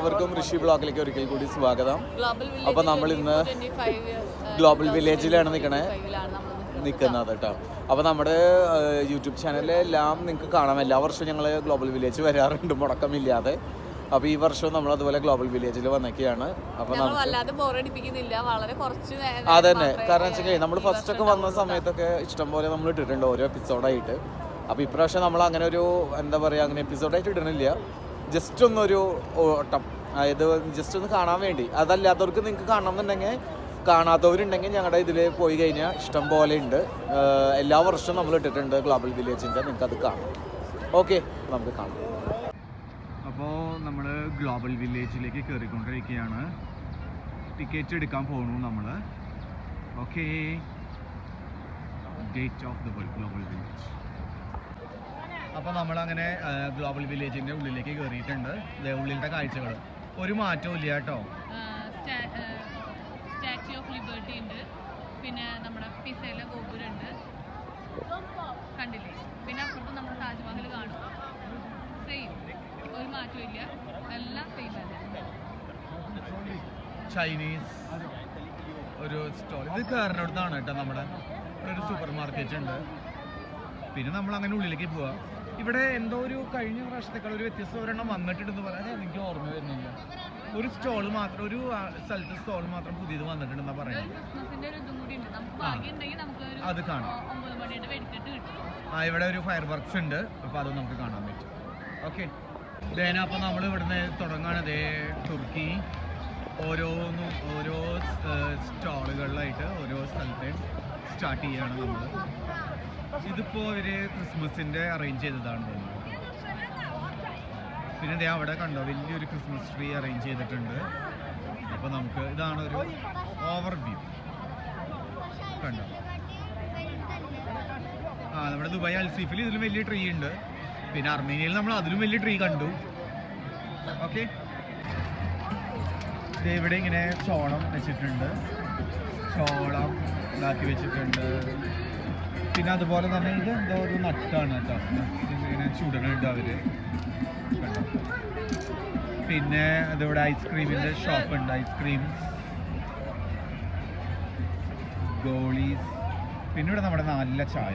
എല്ലാവർക്കും ഋഷി ബ്ലോഗിലേക്ക് ഒരിക്കൽ കൂടി സ്വാഗതം. അപ്പോൾ നമ്മൾ ഇന്ന് ഗ്ലോബൽ വില്ലേജിലാണ് നിൽക്കുന്നത് കേട്ടോ. അപ്പോൾ നമ്മുടെ യൂട്യൂബ് ചാനലിലെല്ലാം നിങ്ങൾക്ക് കാണാം. എല്ലാ വർഷവും ഞങ്ങൾ ഗ്ലോബൽ വില്ലേജ് വരാറുണ്ട് മുടക്കമില്ലാതെ. അപ്പോൾ ഈ വർഷവും നമ്മൾ അതുപോലെ ഗ്ലോബൽ വില്ലേജിൽ വന്നൊക്കെയാണ്. അപ്പോൾ അതന്നെ, കാരണം വെച്ചാൽ നമ്മൾ ഫസ്റ്റ് ഒക്കെ വന്ന സമയത്തൊക്കെ ഇഷ്ടംപോലെ നമ്മൾ ഇട്ടിട്ടുണ്ട് ഓരോ എപ്പിസോഡായിട്ട്. അപ്പോൾ ഇപ്രാവശ്യം നമ്മൾ അങ്ങനെ ഒരു എന്താ പറയുക, അങ്ങനെ എപ്പിസോഡായിട്ട് ഇടണില്ല. ജസ്റ്റ് ഒന്നൊരു ഓട്ടം, അതായത് ജസ്റ്റ് ഒന്ന് കാണാൻ വേണ്ടി. അതല്ലാത്തവർക്ക് നിങ്ങൾക്ക് കാണണമെന്നുണ്ടെങ്കിൽ, കാണാത്തവരുണ്ടെങ്കിൽ ഞങ്ങളുടെ ഇതിൽ പോയി കഴിഞ്ഞാൽ ഇഷ്ടം പോലെ ഉണ്ട്. എല്ലാ വർഷവും നമ്മൾ ഇട്ടിട്ടുണ്ട് ഗ്ലോബൽ വില്ലേജിൻ്റെ, നിങ്ങൾക്ക് അത് കാണാം. ഓക്കെ, നമുക്ക് കാണാം. അപ്പോൾ നമ്മൾ ഗ്ലോബൽ വില്ലേജിലേക്ക് കയറിക്കൊണ്ടിരിക്കുകയാണ്. ടിക്കറ്റ് എടുക്കാൻ പോകണു നമ്മൾ. Okay, gate of the world global village. അപ്പോൾ നമ്മളങ്ങനെ ഗ്ലോബൽ വില്ലേജിൻ്റെ ഉള്ളിലേക്ക് കയറിയിട്ടുണ്ട്. ഉള്ളിലത്തെ കാഴ്ചകൾ ഒരു മാറ്റവും ഇല്ല കേട്ടോ. സ്റ്റാച്യു ഓഫ് ലിബർട്ടി ഉണ്ട്, പിന്നെ നമ്മുടെ പിസയിലെ ഗോപുരമുണ്ട്, കണ്ടില്ലേ? പിന്നെ അപ്പുറത്ത് നമ്മുടെ താജ്മഹൽ കാണും. സെയിം, ഒരു മാറ്റവും ഇല്ല, എല്ലാം സെയിം തന്നെ. ചൈനീസ് ഒരു സ്റ്റോൾ, ഇത് കയറിനടുത്താണ് കേട്ടോ. നമ്മുടെ ഇവിടെ ഒരു സൂപ്പർ മാർക്കറ്റ് ഉണ്ട്. പിന്നെ നമ്മൾ അങ്ങനെ ഉള്ളിലേക്ക് പോവാം. ഇവിടെ എന്തോ ഒരു കഴിഞ്ഞ പ്രാവശ്യത്തേക്കാൾ ഒരു വ്യത്യസ്ത ഒരെണ്ണം വന്നിട്ടുണ്ടെന്ന് പറയാൻ എനിക്ക് ഓർമ്മ വരുന്നില്ല. ഒരു സ്റ്റോൾ മാത്രം, ഒരു സ്ഥലത്തെ സ്റ്റോൾ മാത്രം പുതിയത് വന്നിട്ടുണ്ടെന്നാ പറയുന്നത്. അത് കാണാം. ഇവിടെ ഒരു ഫയർ വർക്ക്സ് ഉണ്ട്, അപ്പോൾ അത് നമുക്ക് കാണാൻ പറ്റും. ഓക്കെ, അപ്പോൾ നമ്മൾ ഇവിടുന്ന് തുടങ്ങുകയാണ്. തുർക്കി ഓരോ സ്റ്റോളുകളിലായിട്ട് ഓരോ സ്ഥലത്തെ സ്റ്റാർട്ട് ചെയ്യുകയാണ് നമ്മൾ. ഇതിപ്പോൾ ഇവർ ക്രിസ്മസിൻ്റെ അറേഞ്ച് ചെയ്തതാണ് തോന്നുന്നത്. പിന്നെ അവിടെ കണ്ടോ, വലിയൊരു ക്രിസ്മസ് ട്രീ അറേഞ്ച് ചെയ്തിട്ടുണ്ട്. അപ്പോൾ നമുക്ക് ഇതാണ് ഒരു ഓവർ വ്യൂ കണ്ടോ. നമ്മുടെ ദുബായ് അൽസീഫിൽ ഇതിലും വലിയ ട്രീ ഉണ്ട്. പിന്നെ അർമേനിയയിൽ നമ്മൾ അതിലും വലിയ ട്രീ കണ്ടു. ഓക്കെ, ഇവിടെ ഇങ്ങനെ ചോളം വെച്ചിട്ടുണ്ട്, ചോളം ഇതാക്കി വെച്ചിട്ടുണ്ട്. പിന്നെ അതുപോലെ തന്നെ ഇത് എന്തോ ഒരു നട്ടാണ് കേട്ടോ, ഇങ്ങനെ ചുടനുണ്ട് അവര്. പിന്നെ അതിവിടെ ഐസ്ക്രീമിൻ്റെ ഷോപ്പുണ്ട്, ഐസ്ക്രീംസ്, ഗോളീസ്. പിന്നെ ഇവിടെ നമ്മുടെ നല്ല ചായ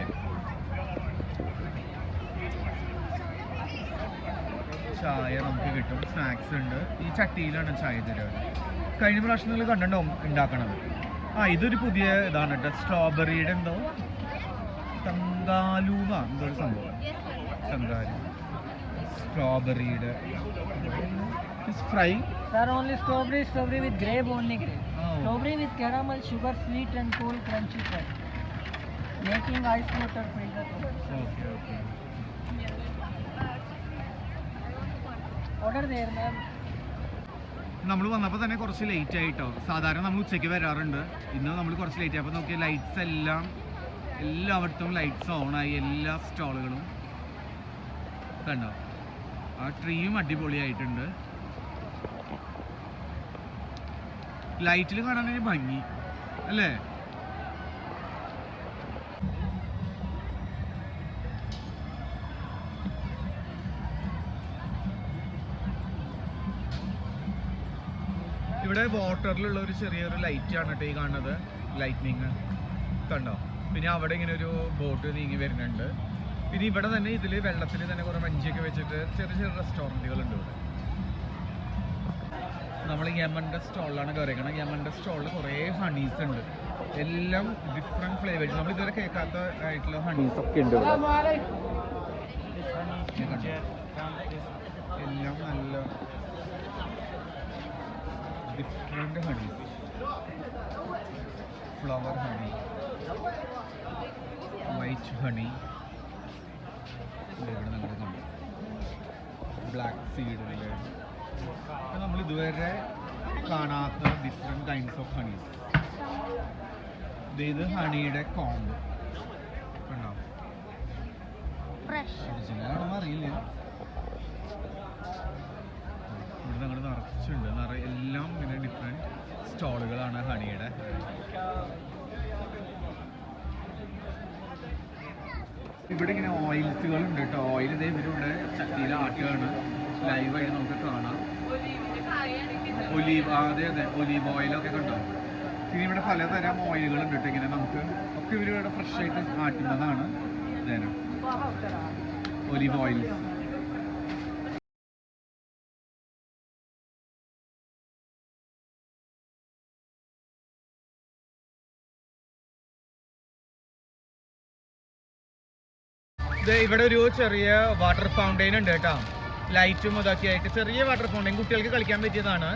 നമുക്ക് കിട്ടും. സ്നാക്സ് ഉണ്ട്. ഈ ചട്ടിയിലാണ് ചായ തരുക. കഴിഞ്ഞ പ്രാവശ്യം നിങ്ങൾ കണ്ടിട്ടുണ്ടാവും ഉണ്ടാക്കണത്. ഇതൊരു പുതിയ ഇതാണ് കേട്ടോ, സ്ട്രോബെറിയുടെ എന്തോ തങ്കാലൂന്ന എന്തോ ഒരു സംഭവം. തങ്കാലു strawberry fry. Sir, only strawberry with grape, only grape. Oh. Strawberry with caramel, sugar, sweet and cool, crunchy fry. Making ice water freezer. Okay. Order there, ma'am. നമ്മൾ വന്നപ്പോൾ തന്നെ കുറച്ച് ലേറ്റ് ആയിട്ടോ. സാധാരണ നമ്മൾ ഉച്ചയ്ക്ക് വരാറുണ്ട്, ഇന്ന് നമ്മൾ കുറച്ച് ലേറ്റ് ആയി. അപ്പോൾ നോക്കിയാൽ ലൈറ്റ്സ് എല്ലായിടത്തും ലൈറ്റ്സ് ഓണായി, എല്ലാ സ്റ്റോളുകളും കണ്ടോ. ആ ട്രീയും അടിപൊളിയായിട്ടുണ്ട്. ലൈറ്റിൽ കാണാൻ ഭംഗി അല്ലേ. ഇവിടെ വാട്ടറിലുള്ള ഒരു ചെറിയൊരു ലൈറ്റാണ് കേട്ടോ ഈ കാണുന്നത്, ലൈറ്റ്നിങ് കണ്ടോ. പിന്നെ അവിടെ ഇങ്ങനെ ഒരു ബോട്ട് നീങ്ങി വരുന്നുണ്ട്. പിന്നെ ഇവിടെ തന്നെ ഇതിൽ വെള്ളത്തിൽ തന്നെ കുറേ വഞ്ചിയൊക്കെ വെച്ചിട്ട് ചെറിയ റെസ്റ്റോറൻറ്റുകളുണ്ട് ഇവിടെ. നമ്മൾ യമൻ്റെ സ്റ്റോളിലാണ് കയറിയിരിക്കണം. യമൻ്റെ സ്റ്റോളിൽ കുറേ ഹണീസ് ഉണ്ട്, എല്ലാം ഡിഫറെൻറ്റ് ഫ്ലേവേഴ്സ്. നമ്മൾ ഇതുവരെ കേൾക്കാത്ത ആയിട്ടുള്ള ഹണീസ് ഒക്കെ ഉണ്ട് ഇവിടെ. എല്ലാം നല്ല different Honey's, flower honey, white honey, ഇവിടെ നമ്മൾ കണ്ടു ബ്ലാക്ക് സീഡിലെ. നമ്മൾ ഇതുവരെ കാണാത്ത ഡിഫറെൻറ്റ് കൈൻഡ്സ് ഓഫ് ഹണീസ്. ഇത് ഹണിയുടെ കോംബ് കണ്ടോ, ഒറിജിനലാണെന്ന് അറിയില്ല. ഇവിടെ ഞങ്ങൾ നിറച്ചുണ്ട്, എല്ലാം ഇങ്ങനെ ഡിഫറെൻറ്റ് സ്റ്റോളുകളാണ് ഹണിയുടെ. ഇവിടെ ഇങ്ങനെ ഓയിൽസുകളുണ്ട് കേട്ടോ. ഓയിൽ ഇതേ ഇവരുടെ ചട്ടിയിൽ ആട്ടുകയാണ്, ലൈവായിട്ട് നമുക്ക് കാണാം. ഒലീവ് അതെ ഒലീവ് ഓയിലൊക്കെ കണ്ടോ. പിന്നെ ഇവിടെ പലതരം ഓയിലുകളുണ്ട് കേട്ടോ. ഇങ്ങനെ നമുക്ക് ഒക്കെ ഇവരിവിടെ ഫ്രഷ് ആയിട്ട് ആട്ടുന്നതാണ്. Olive oil. ഇവിടെ ഒരു ചെറിയ വാട്ടർ ഫൗണ്ടെയിൻ ഉണ്ട് കേട്ടോ. ലൈറ്റും ഇതൊക്കെ ആയിട്ട് ചെറിയ വാട്ടർ ഫൗണ്ടെയിൻ കുട്ടികൾക്ക് കളിക്കാൻ പറ്റിയതാണ്.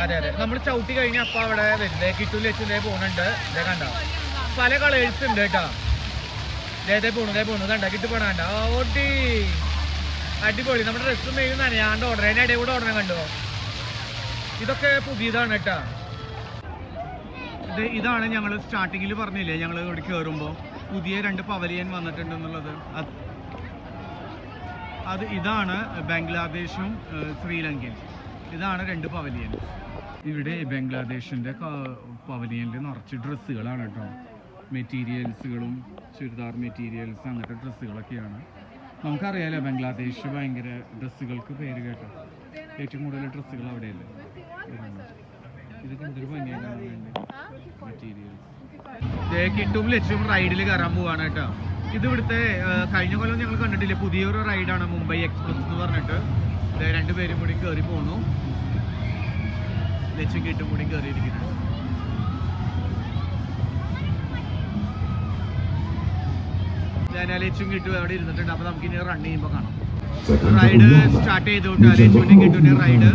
അതെ അതെ, നമ്മൾ ചവിട്ടി കഴിഞ്ഞാൽ അപ്പൊ അവിടെ വരില്ലേ കിട്ടൂല വെച്ചിട്ടേ പോകുന്നുണ്ട്. ഇതേ കണ്ടോ, പല കളേഴ്സ് ഉണ്ട് കേട്ടോ. ഇതേ പോണു കണ്ട കിട്ടു പോണണ്ട. ഓട്ടി അടിപൊളി. നമ്മുടെ ഡ്രസ്സും മെയിൻ നനയാണ്ട് ഓർഡർ അതിൻ്റെ ഇടയിൽ കൂടെ ഓർഡർ കണ്ടോ. ഇതൊക്കെ പുതിയതാണ് കേട്ടോ. ഇതാണ് ഞങ്ങൾ സ്റ്റാർട്ടിങ്ങിൽ പറഞ്ഞില്ലേ, ഞങ്ങൾ ഇവിടെ കയറുമ്പോൾ പുതിയ 2 പവലിയൻ വന്നിട്ടുണ്ടെന്നുള്ളത്. ഇതാണ് ബംഗ്ലാദേശും ശ്രീലങ്കയും. ഇതാണ് 2 പവലിയൻ. ഇവിടെ ബംഗ്ലാദേശിൻ്റെ പവലിയനിൽ നിറച്ച് ഡ്രസ്സുകളാണ് കേട്ടോ. മെറ്റീരിയൽസുകളും ചുരിദാർ മെറ്റീരിയൽസ് അങ്ങനത്തെ ഡ്രസ്സുകളൊക്കെയാണ്. നമുക്കറിയാലോ ബംഗ്ലാദേശ് ഭയങ്കര ഡ്രസ്സുകൾക്ക് പേര് കേട്ടോ. ഏറ്റവും കൂടുതൽ ഡ്രസ്സുകൾ അവിടെയല്ലേ. ഇതൊക്കെ എന്തൊരു ഭംഗിയാണ് മെറ്റീരിയൽസ്. കിട്ടും ലച്ചും റൈഡിൽ കയറാൻ പോവാണ് കേട്ടോ. ഇത് ഇവിടുത്തെ കഴിഞ്ഞ കൊല്ലം ഞങ്ങൾ കണ്ടിട്ടില്ലേ, പുതിയൊരു റൈഡാണ് മുംബൈ എക്സ്പ്രസ് എന്ന് പറഞ്ഞിട്ട്. 2 പേരും കൂടി കയറി പോന്നു. ലച്ചും കിട്ടും കൂടി കയറിയിരിക്കുന്നു. ഞാൻ ലച്ചും കിട്ടും അവിടെ ഇരുന്നിട്ടുണ്ട്. അപ്പൊ നമുക്ക് ഇനി റൺ ചെയ്യുമ്പോൾ കാണാം. റൈഡ് സ്റ്റാർട്ട് ചെയ്തു കേട്ടോ. ലച്ചുവിൻ്റെ കിട്ടുവിൻ്റെ റൈഡ്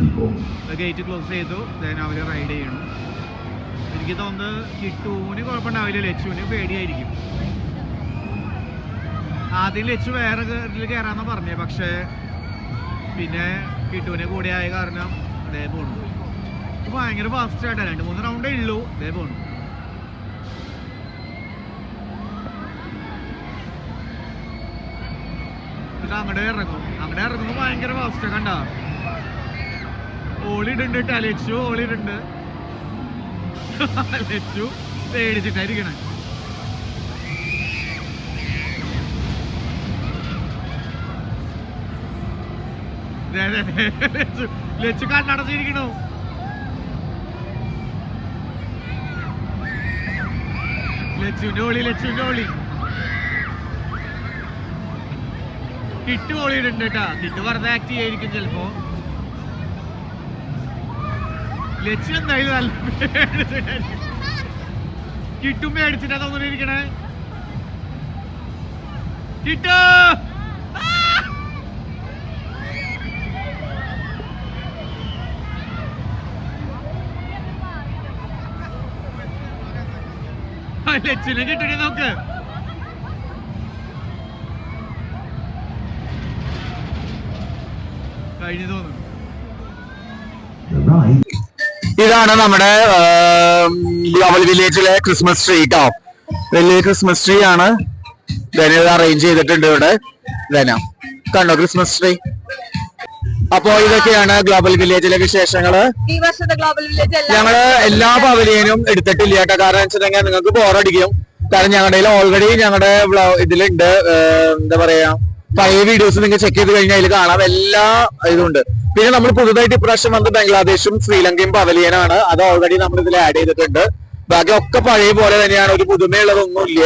ഗേറ്റ് ക്ലോസ് ചെയ്തു. അവര് റൈഡ് ചെയ്യണം. എനിക്ക് തോന്നുന്നത് കിട്ടുവിന് കുഴപ്പമുണ്ടാവില്ല, ലച്ചുവിന് പേടിയായിരിക്കും. ആദ്യം ലച്ചു വേറെ ഇതിൽ കയറാന്നാ പറഞ്ഞേ, പക്ഷേ പിന്നെ കിട്ടുവിനെ കൂടെ ആയ കാരണം അതേ പോണു. ഭയങ്കര ഫാസ്റ്റ് ആയിട്ടാണ്. 2-3 റൗണ്ടേ ഉള്ളൂ. അതേ പോണു. ഇത് അങ്ങടെ ഇറങ്ങുമ്പോ ഭയങ്കര ഫാസ്റ്റ് കണ്ട. ഓളിടുണ്ട് കേട്ടാ ലച്ചു, ഓളിടുണ്ട്. ലച്ചു പേടിച്ചിട്ടായിരിക്കണേ. ലച്ചു കണ്ണടച്ചിരിക്കണു. ലച്ചുവിന്റെ ഓളി കിട്ടു ഓളിയിടുണ്ട് കേട്ടാ. കിട്ടു വെറുതെ ആക്ട് ചെയ്യായിരിക്കും ചിലപ്പോ. ലച്ചു എന്തായാലും നല്ല കിട്ടും പേടിച്ചിട്ടാ തോന്നിരിക്കണേ. കിട്ടു ലച്ചിനെ കിട്ടണേ നോക്ക്. കഴിഞ്ഞു തോന്നുന്നു. ഇതാണ് നമ്മുടെ ഗ്ലോബൽ വില്ലേജിലെ ക്രിസ്മസ് ട്രീ കേട്ടോ. വലിയ ക്രിസ്മസ് ട്രീ ആണ്. അറേഞ്ച് ചെയ്തിട്ടുണ്ട് ഇവിടെ. കണ്ടോ ക്രിസ്മസ് ട്രീ. അപ്പോ ഇതൊക്കെയാണ് ഗ്ലോബൽ വില്ലേജിലെ വിശേഷങ്ങള്. ഈ വർഷത്തെ ഗ്ലോബൽ വില്ലേജ് ഞങ്ങള് എല്ലാ പവലിയനും എടുത്തിട്ടില്ല കേട്ടോ. കാരണം വെച്ചിട്ടുണ്ടെങ്കിൽ നിങ്ങൾക്ക് ബോറടിക്കും. കാരണം ഞങ്ങളുടെ ഓൾറെഡി ഞങ്ങളുടെ ഇതിലുണ്ട്, എന്താ പറയാ, പഴയ വീഡിയോസ് നിങ്ങൾ ചെക്ക് ചെയ്ത് കഴിഞ്ഞാൽ അതിൽ കാണാം. എല്ലാ ഇതുണ്ട്. പിന്നെ നമ്മൾ പുതുതായിട്ട് ഇപ്രാവശ്യം വന്ന് ബംഗ്ലാദേശും ശ്രീലങ്കയും പവലിയനാണ്. അത് ഓൾറെഡി നമ്മൾ ഇതിൽ ആഡ് ചെയ്തിട്ടുണ്ട്. ബാക്കി ഒക്കെ പഴയ പോലെ തന്നെയാണ്. ഒരു പുതുമയുള്ളതൊന്നുമില്ല.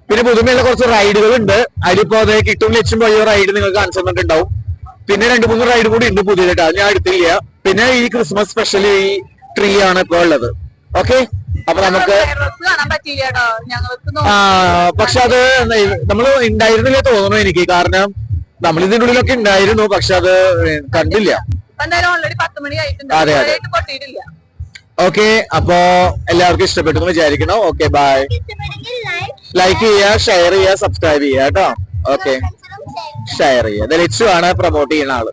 പിന്നെ പുതുമയുള്ള കുറച്ച് റൈഡുകൾ ഉണ്ട്. അതിലിപ്പോ അതേ കിട്ടും ലക്ഷ്യം പോയ റൈഡ് നിങ്ങൾക്ക് കാണിച്ചു തന്നിട്ടുണ്ടാവും. പിന്നെ 2-3 റൈഡ് കൂടി ഉണ്ട് പുതിയതായിട്ട്. അത് ഞാൻ എടുത്തില്ല. പിന്നെ ഈ ക്രിസ്മസ് സ്പെഷ്യൽ ഈ ട്രീ ആണ് ഇപ്പൊ ഉള്ളത്. ഓക്കെ, അപ്പൊ നമുക്ക് പക്ഷെ അത് നമ്മൾ ഉണ്ടായിരുന്നില്ല തോന്നുന്നു എനിക്ക്. കാരണം നമ്മൾ ഇതിന്റെ ഉള്ളിലൊക്കെ ഉണ്ടായിരുന്നു, പക്ഷെ അത് കണ്ടില്ല. അതെ അതെ. ഓക്കെ, അപ്പോ എല്ലാവർക്കും ഇഷ്ടപ്പെട്ടു എന്ന് വിചാരിക്കണം. Okay, bye. ലൈക്ക് ചെയ്യുക, ഷെയർ ചെയ്യുക, സബ്സ്ക്രൈബ് ചെയ്യുക കേട്ടോ. ഓക്കെ, ഷെയർ ചെയ്യുക. ലച്ചു ആണ് പ്രൊമോട്ട് ചെയ്യുന്ന ആള്.